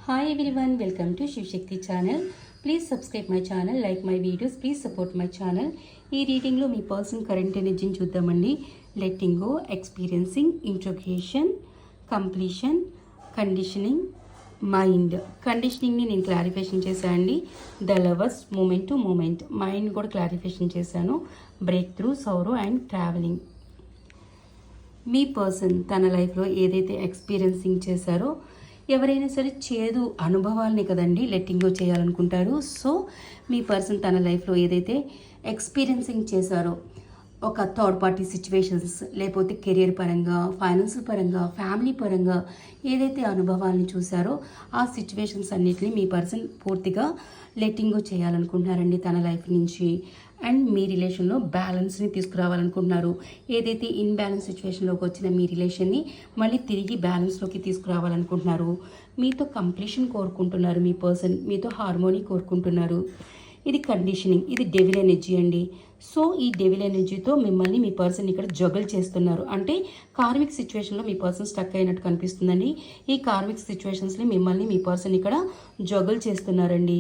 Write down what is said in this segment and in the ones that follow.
Hi everyone, welcome to Shivshakti channel. Please subscribe my channel, like my videos, please support my channel. ఈ రీడింగ్లో మీ person current ఎనర్జీని చూద్దామండి. Letting go, experiencing, interrogation, completion, conditioning, mind. కండిషనింగ్ని నేను clarification చేశాను అండి. The lovers, moment to moment. Mind కూడా clarification చేశాను. Breakthrough, sorrow and travelling. మీ పర్సన్ తన లైఫ్లో ఏదైతే ఎక్స్పీరియన్సింగ్ చేశారో, ఎవరైనా సరే చేదు అనుభవాల్ని కదండి లెట్టింగ్ గో చేయాలనుకుంటారు. సో మీ పర్సన్ తన లైఫ్లో ఏదైతే ఎక్స్పీరియన్సింగ్ చేశారో, ఒక థర్డ్ పార్టీ సిచ్యువేషన్స్, లేకపోతే కెరియర్ పరంగా, ఫైనాన్షియల్ పరంగా, ఫ్యామిలీ పరంగా ఏదైతే అనుభవాల్ని చూశారో ఆ సిచ్యువేషన్స్ అన్నిటిని మీ పర్సన్ పూర్తిగా లెట్టింగ్ గో చేయాలనుకుంటున్నారండి తన లైఫ్ నుంచి. అండ్ మీ రిలేషన్లో బ్యాలెన్స్ని తీసుకురావాలనుకుంటున్నారు. ఏదైతే ఇన్బ్యాలెన్స్ సిచ్యువేషన్లోకి వచ్చిన మీ రిలేషన్ని మళ్ళీ తిరిగి బ్యాలెన్స్లోకి తీసుకురావాలనుకుంటున్నారు. మీతో కంప్లీషన్ కోరుకుంటున్నారు. మీ పర్సన్ మీతో హార్మోనీ కోరుకుంటున్నారు. ఇది కండిషనింగ్, ఇది డెవిల్ ఎనర్జీ అండి. సో ఈ డెవిల్ ఎనర్జీతో మిమ్మల్ని మీ పర్సన్ ఇక్కడ జగల్ చేస్తున్నారు. అంటే కార్మిక్ సిచ్యువేషన్లో మీ పర్సన్ స్టక్ అయినట్టు కనిపిస్తుందండి. ఈ కార్మిక్ సిచ్యువేషన్స్ని మిమ్మల్ని మీ పర్సన్ ఇక్కడ జగల్ చేస్తున్నారండి.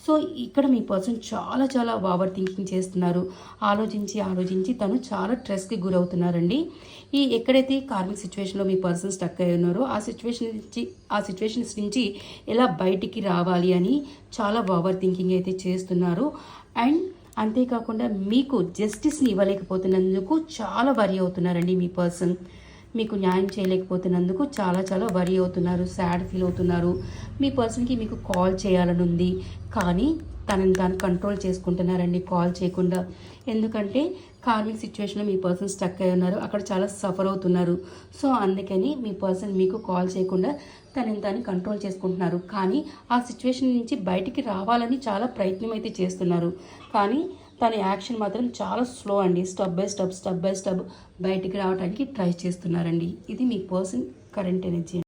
సో ఇక్కడ మీ పర్సన్ చాలా చాలా ఓవర్ థింకింగ్ చేస్తున్నారు. ఆలోచించి తను చాలా స్ట్రెస్కి గురవుతున్నారండి. ఈ ఎక్కడైతే కార్మిక్ సిచ్యువేషన్లో మీ పర్సన్ స్టక్ అయి ఉన్నారో ఆ సిచ్యువేషన్స్ నుంచి ఎలా బయటికి రావాలి అని చాలా ఓవర్ థింకింగ్ అయితే చేస్తున్నారు. అండ్ అంతేకాకుండా మీకు జస్టిస్ని ఇవ్వలేకపోతున్నందుకు చాలా వరి అవుతున్నారండి. మీ పర్సన్ మీకు న్యాయం చేయలేకపోతున్నందుకు చాలా చాలా వరి అవుతున్నారు, సాడ్ ఫీల్ అవుతున్నారు. మీ పర్సన్కి మీకు కాల్ చేయాలని ఉంది, కానీ తనని తాను కంట్రోల్ చేసుకుంటున్నారండి కాల్ చేయకుండా. ఎందుకంటే కార్మిక్ సిచ్యువేషన్లో మీ పర్సన్ స్టక్ అయి ఉన్నారు, అక్కడ చాలా సఫర్ అవుతున్నారు. సో అందుకని మీ పర్సన్ మీకు కాల్ చేయకుండా తనని తాను కంట్రోల్ చేసుకుంటున్నారు. కానీ ఆ సిచ్యువేషన్ నుంచి బయటికి రావాలని చాలా ప్రయత్నం అయితే చేస్తున్నారు. కానీ తన యాక్షన్ మాత్రం చాలా స్లో అండి. స్టెప్ బై స్టెప్ బయటికి రావడానికి ట్రై చేస్తున్నారండి. ఇది మీ పర్సన్ కరెంట్ ఎనర్జీ.